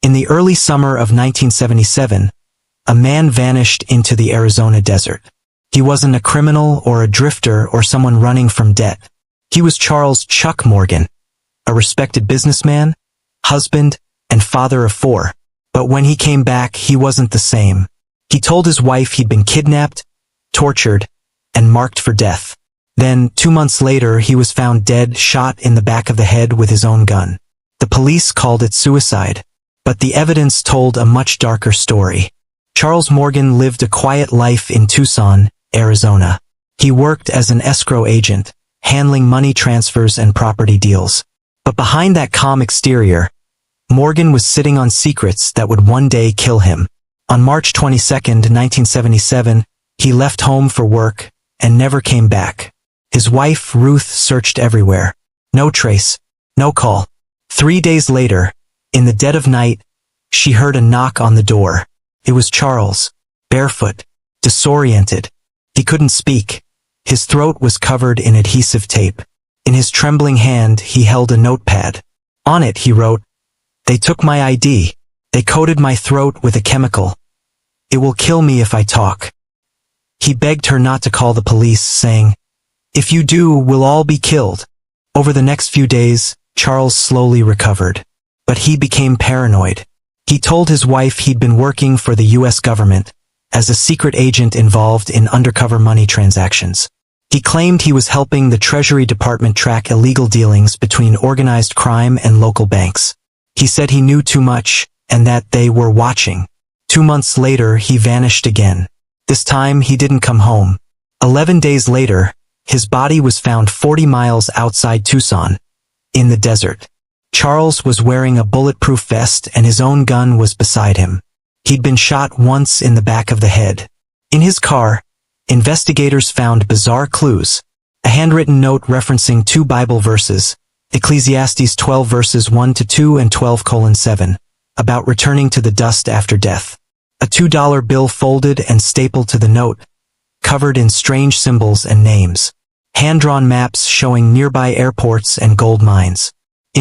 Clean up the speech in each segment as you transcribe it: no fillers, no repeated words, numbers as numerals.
In the early summer of 1977, a man vanished into the Arizona desert. He wasn't a criminal or a drifter or someone running from debt. He was Charles "Chuck" Morgan, a respected businessman, husband, and father of 4. But when he came back, he wasn't the same. He told his wife he'd been kidnapped, tortured, and marked for death. Then, 2 months later, he was found dead, shot in the back of the head with his own gun. The police called it suicide, but the evidence told a much darker story. Charles Morgan lived a quiet life in Tucson, Arizona. He worked as an escrow agent, handling money transfers and property deals. But behind that calm exterior, Morgan was sitting on secrets that would one day kill him. On March 22, 1977, he left home for work and never came back. His wife, Ruth, searched everywhere. No trace, no call. 3 days later, in the dead of night, she heard a knock on the door. It was Charles, barefoot, disoriented. He couldn't speak. His throat was covered in adhesive tape. In his trembling hand, he held a notepad. On it, he wrote, "They took my ID. They coated my throat with a chemical. It will kill me if I talk." He begged her not to call the police, saying, "If you do, we'll all be killed." Over the next few days, Charles slowly recovered. But he became paranoid. He told his wife he'd been working for the U.S. government as a secret agent involved in undercover money transactions. He claimed he was helping the Treasury Department track illegal dealings between organized crime and local banks. He said he knew too much and that they were watching. 2 months later, he vanished again. This time, he didn't come home. 11 days later, his body was found 40 miles outside Tucson, in the desert. Charles was wearing a bulletproof vest and his own gun was beside him. He'd been shot once in the back of the head. In his car, investigators found bizarre clues. A handwritten note referencing 2 Bible verses, Ecclesiastes 12 verses 1-2 and 12:7, about returning to the dust after death. A $2 bill folded and stapled to the note, covered in strange symbols and names. Hand-drawn maps showing nearby airports and gold mines.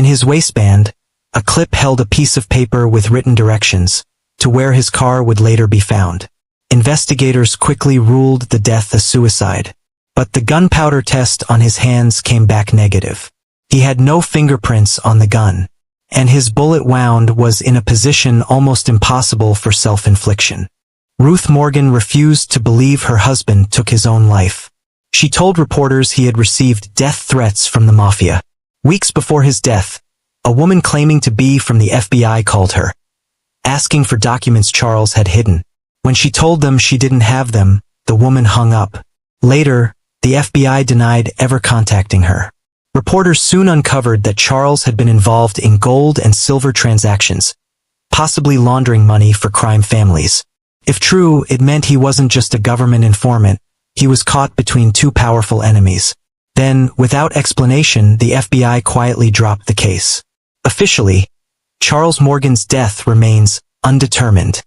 In his waistband, a clip held a piece of paper with written directions to where his car would later be found. Investigators quickly ruled the death a suicide, but the gunpowder test on his hands came back negative. He had no fingerprints on the gun, and his bullet wound was in a position almost impossible for self-infliction. Ruth Morgan refused to believe her husband took his own life. She told reporters he had received death threats from the mafia. Weeks before his death, a woman claiming to be from the FBI called her, asking for documents Charles had hidden. When she told them she didn't have them, the woman hung up. Later, the FBI denied ever contacting her. Reporters soon uncovered that Charles had been involved in gold and silver transactions, possibly laundering money for crime families. If true, it meant he wasn't just a government informant. He was caught between 2 powerful enemies. Then, without explanation, the FBI quietly dropped the case. Officially, Charles Morgan's death remains undetermined.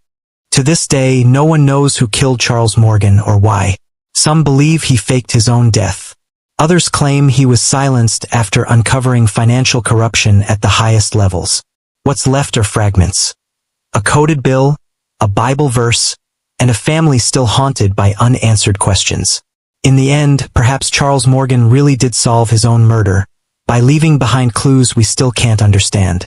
To this day, no one knows who killed Charles Morgan or why. Some believe he faked his own death. Others claim he was silenced after uncovering financial corruption at the highest levels. What's left are fragments. A coded bill, a Bible verse, and a family still haunted by unanswered questions. In the end, perhaps Charles Morgan really did solve his own murder by leaving behind clues we still can't understand.